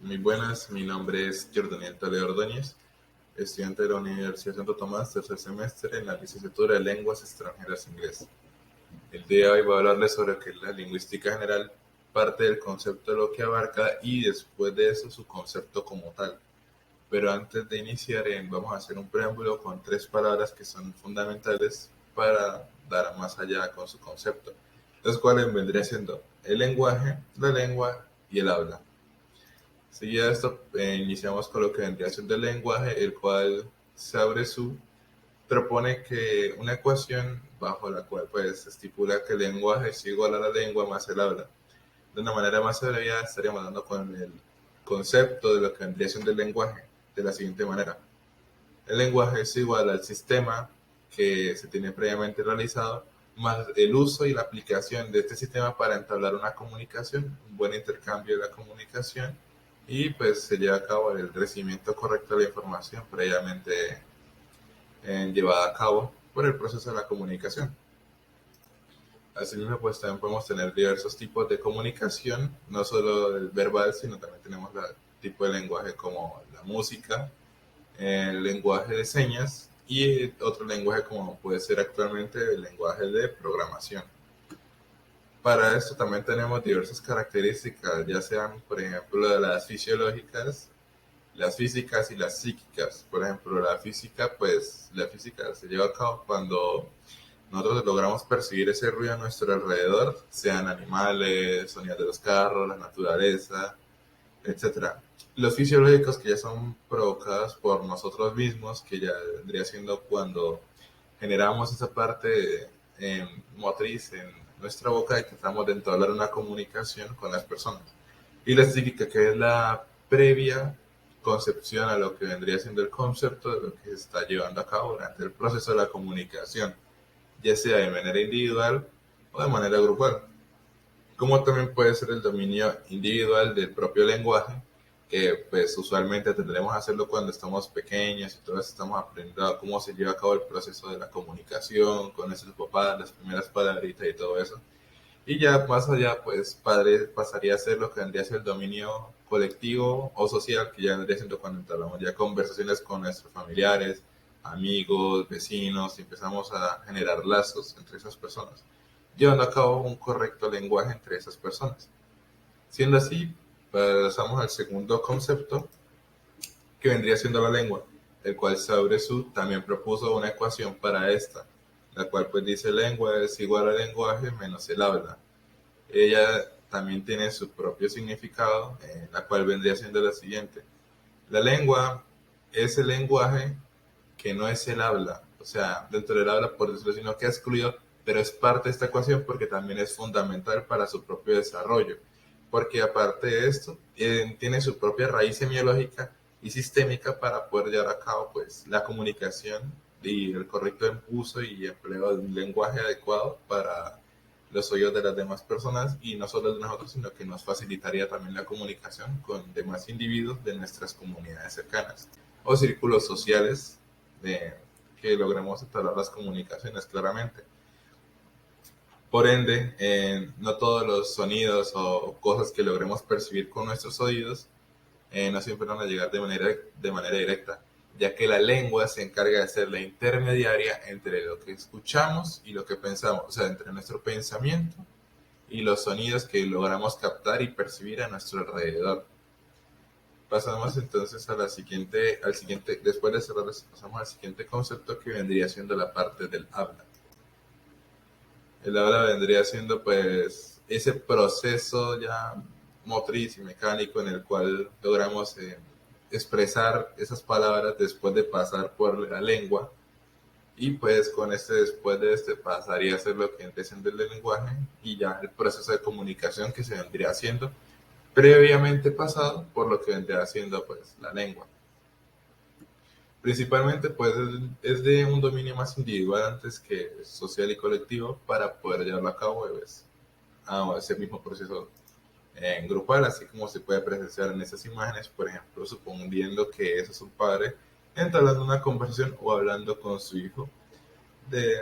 Muy buenas, mi nombre es Jordaniel Toledo Ordóñez, estudiante de la Universidad Santo Tomás, tercer semestre en la licenciatura de Lenguas Extranjeras Inglés. El día de hoy voy a hablarles sobre qué es la lingüística general, parte del concepto de lo que abarca y después de eso su concepto como tal. Pero antes de iniciar, vamos a hacer un preámbulo con tres palabras que son fundamentales para dar más allá con su concepto, los cuales vendría siendo el lenguaje, la lengua y el habla. Seguida de esto, iniciamos con lo que vendría siendo el lenguaje, el cual Sabresu propone que una ecuación bajo la cual pues estipula que el lenguaje es igual a la lengua más el habla. De una manera más abreviada estaríamos hablando con el concepto de lo que vendría siendo el lenguaje de la siguiente manera. El lenguaje es igual al sistema que se tiene previamente realizado, más el uso y la aplicación de este sistema para entablar una comunicación, un buen intercambio de la comunicación y pues se lleva a cabo el recibimiento correcto de la información previamente llevada a cabo por el proceso de la comunicación. Asimismo, pues también podemos tener diversos tipos de comunicación, no solo el verbal, sino también tenemos el tipo de lenguaje como la música, el lenguaje de señas y otro lenguaje como puede ser actualmente el lenguaje de programación. Para esto también tenemos diversas características, ya sean, por ejemplo, las fisiológicas, las físicas y las psíquicas. Por ejemplo, la física, pues la física se lleva a cabo cuando nosotros logramos percibir ese ruido a nuestro alrededor, sean animales, sonidos de los carros, la naturaleza, etcétera. Los fisiológicos que ya son provocados por nosotros mismos, que ya vendría siendo cuando generamos esa parte motriz en nuestra boca y tratamos de entablar una comunicación con las personas. Y la psíquica, que es la previa concepción a lo que vendría siendo el concepto de lo que se está llevando a cabo durante el proceso de la comunicación, ya sea de manera individual o de manera grupal, como también puede ser el dominio individual del propio lenguaje, que pues usualmente tendremos a hacerlo cuando estamos pequeños y todos estamos aprendiendo a cómo se lleva a cabo el proceso de la comunicación con nuestros papás, las primeras palabritas y todo eso. Y ya más allá, pues padre pasaría a ser lo que vendría a ser el dominio colectivo o social, que ya vendría siendo cuando entablamos ya conversaciones con nuestros familiares, amigos, vecinos, y empezamos a generar lazos entre esas personas, llevando a cabo un correcto lenguaje entre esas personas. Siendo así, pasamos al segundo concepto, que vendría siendo la lengua, el cual Sauressu también propuso una ecuación para esta, la cual pues dice lengua es igual al lenguaje menos el habla. Ella también tiene su propio significado, la cual vendría siendo la siguiente. La lengua es el lenguaje que no es el habla, o sea, dentro del habla, por decirlo así, no queda excluido, pero es parte de esta ecuación porque también es fundamental para su propio desarrollo, porque aparte de esto, tiene su propia raíz semiológica y sistémica para poder llevar a cabo pues, la comunicación y el correcto uso y empleo de un lenguaje adecuado para los oídos de las demás personas y no solo de nosotros, sino que nos facilitaría también la comunicación con demás individuos de nuestras comunidades cercanas o círculos sociales de que logremos entablar las comunicaciones claramente. Por ende, no todos los sonidos o cosas que logremos percibir con nuestros oídos no siempre van a llegar de manera directa, ya que la lengua se encarga de ser la intermediaria entre lo que escuchamos y lo que pensamos, o sea, entre nuestro pensamiento y los sonidos que logramos captar y percibir a nuestro alrededor. Pasamos entonces a al siguiente, después de cerrar, pasamos al siguiente concepto que vendría siendo la parte del habla. El habla vendría siendo pues ese proceso ya motriz y mecánico en el cual logramos expresar esas palabras después de pasar por la lengua y pues con después de este pasaría a ser lo que vendría siendo el lenguaje y ya el proceso de comunicación que se vendría haciendo previamente pasado por lo que vendría haciendo pues la lengua. Principalmente pues es de un dominio más individual antes que social y colectivo para poder llevarlo a cabo pues, a ese mismo proceso en grupal, así como se puede presenciar en esas imágenes, por ejemplo, suponiendo que ese es un padre entablando una conversación o hablando con su hijo de,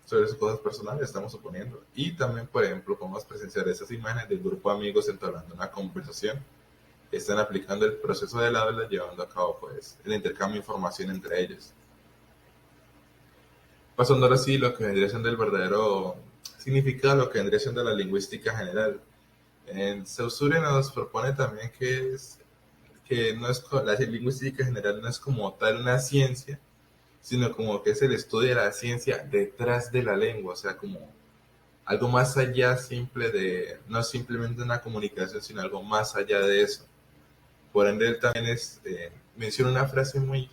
sobre sus cosas personales, estamos suponiendo. Y también, por ejemplo, podemos presenciar esas imágenes del grupo de amigos entablando una conversación están aplicando el proceso del habla, llevando a cabo pues el intercambio de información entre ellos. Pasando ahora sí lo que vendría siendo el verdadero significado, lo que vendría siendo la lingüística general. En Saussure nos propone también que no es, la lingüística general no es como tal una ciencia, sino como que es el estudio de la ciencia detrás de la lengua, o sea, como algo más allá simple de, no simplemente una comunicación, sino algo más allá de eso. Por ende, él también menciona una frase muy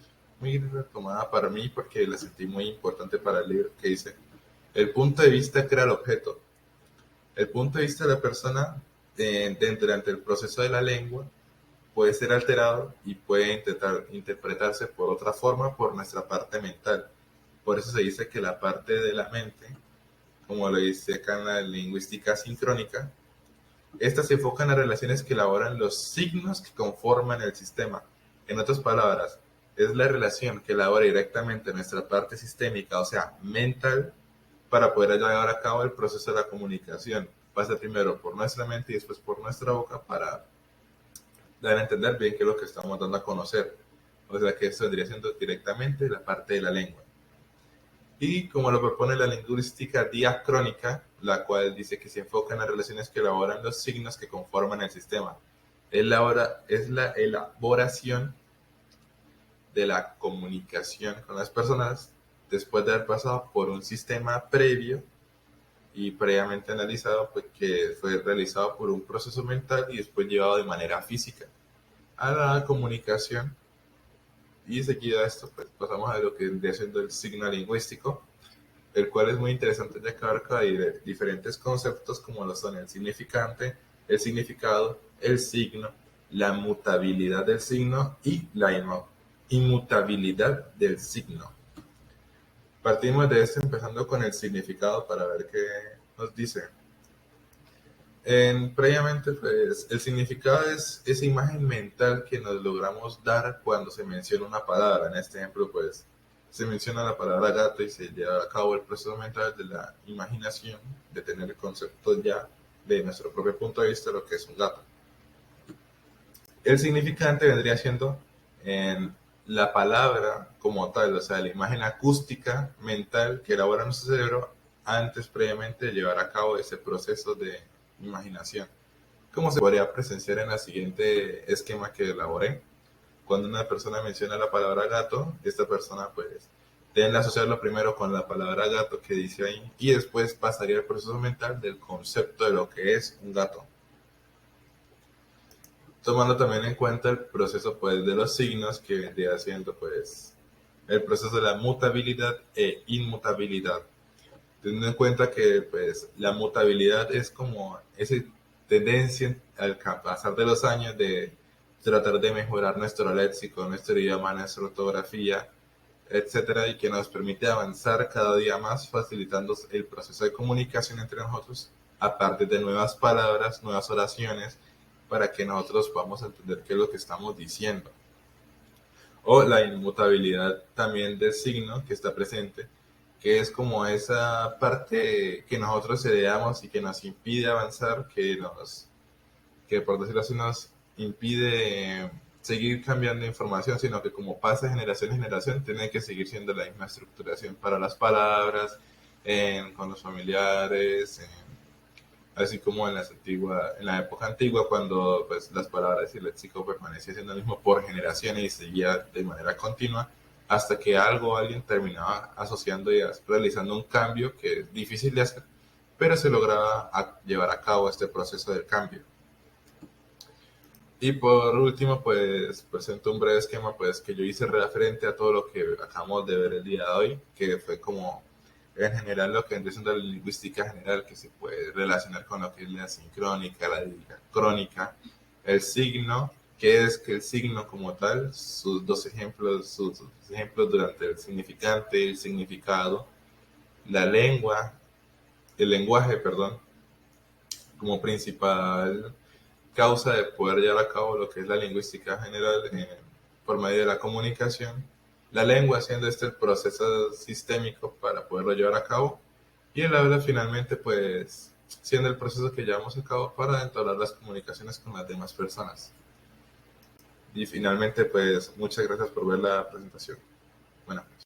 retomada para mí porque la sentí muy importante para el libro, que dice, el punto de vista crea el objeto. El punto de vista de la persona durante el proceso de la lengua puede ser alterado y puede intentar interpretarse por otra forma por nuestra parte mental. Por eso se dice que la parte de la mente, como lo dice acá en la lingüística sincrónica, esta se enfoca en las relaciones que elaboran los signos que conforman el sistema. En otras palabras, es la relación que elabora directamente nuestra parte sistémica, o sea, mental, para poder llevar a cabo el proceso de la comunicación. Pasa primero por nuestra mente y después por nuestra boca para dar a entender bien qué es lo que estamos dando a conocer. O sea que esto vendría siendo directamente la parte de la lengua. Y como lo propone la lingüística diacrónica, la cual dice que se enfoca en las relaciones que elaboran los signos que conforman el sistema. Es la elaboración de la comunicación con las personas después de haber pasado por un sistema previo y previamente analizado, pues, que fue realizado por un proceso mental y después llevado de manera física a la comunicación. Y seguido a esto, pues pasamos a lo que vendría siendo el signo lingüístico, el cual es muy interesante ya que abarca diferentes conceptos como lo son el significante, el significado, el signo, la mutabilidad del signo y la inmutabilidad del signo. Partimos de esto empezando con el significado para ver qué nos dice. Previamente, pues, el significado es esa imagen mental que nos logramos dar cuando se menciona una palabra. En este ejemplo, pues, se menciona la palabra gato y se lleva a cabo el proceso mental de la imaginación, de tener el concepto ya de nuestro propio punto de vista de lo que es un gato. El significante vendría siendo en la palabra como tal, o sea, la imagen acústica mental que elabora nuestro cerebro antes previamente de llevar a cabo ese proceso de imaginación. Como se podría presenciar en el siguiente esquema que elaboré. Cuando una persona menciona la palabra gato, esta persona pues tiende a asociarlo primero con la palabra gato que dice ahí y después pasaría el proceso mental del concepto de lo que es un gato. Tomando también en cuenta el proceso pues de los signos que vendría siendo pues el proceso de la mutabilidad e inmutabilidad. Teniendo en cuenta que pues la mutabilidad es como esa tendencia al pasar de los años de tratar de mejorar nuestro léxico, nuestro idioma, nuestra ortografía, etcétera, y que nos permite avanzar cada día más, facilitando el proceso de comunicación entre nosotros a partir de nuevas palabras, nuevas oraciones, para que nosotros podamos entender qué es lo que estamos diciendo. O la inmutabilidad también del signo que está presente, que es como esa parte que nosotros heredamos y que nos impide avanzar, que por decirlo así nos impide seguir cambiando información, sino que como pasa de generación en generación, tiene que seguir siendo la misma estructuración para las palabras, con los familiares, así como en la época antigua, cuando pues, las palabras y el léxico permanecían siendo lo mismo por generaciones y seguía de manera continua, hasta que alguien terminaba asociando y realizando un cambio que es difícil de hacer, pero se lograba llevar a cabo este proceso del cambio. Y por último, pues presento un breve esquema pues, que yo hice referente a todo lo que acabamos de ver el día de hoy, que fue como en general lo que es la lingüística general, que se puede relacionar con lo que es la sincrónica, la diacrónica, el signo, que es que el signo como tal, sus ejemplos durante el significante, el significado, la lengua, el lenguaje, perdón, como principal causa de poder llevar a cabo lo que es la lingüística general por medio de la comunicación, la lengua siendo este el proceso sistémico para poderlo llevar a cabo y el habla finalmente pues siendo el proceso que llevamos a cabo para entablar las comunicaciones con las demás personas. Y finalmente, pues muchas gracias por ver la presentación. Buenas noches.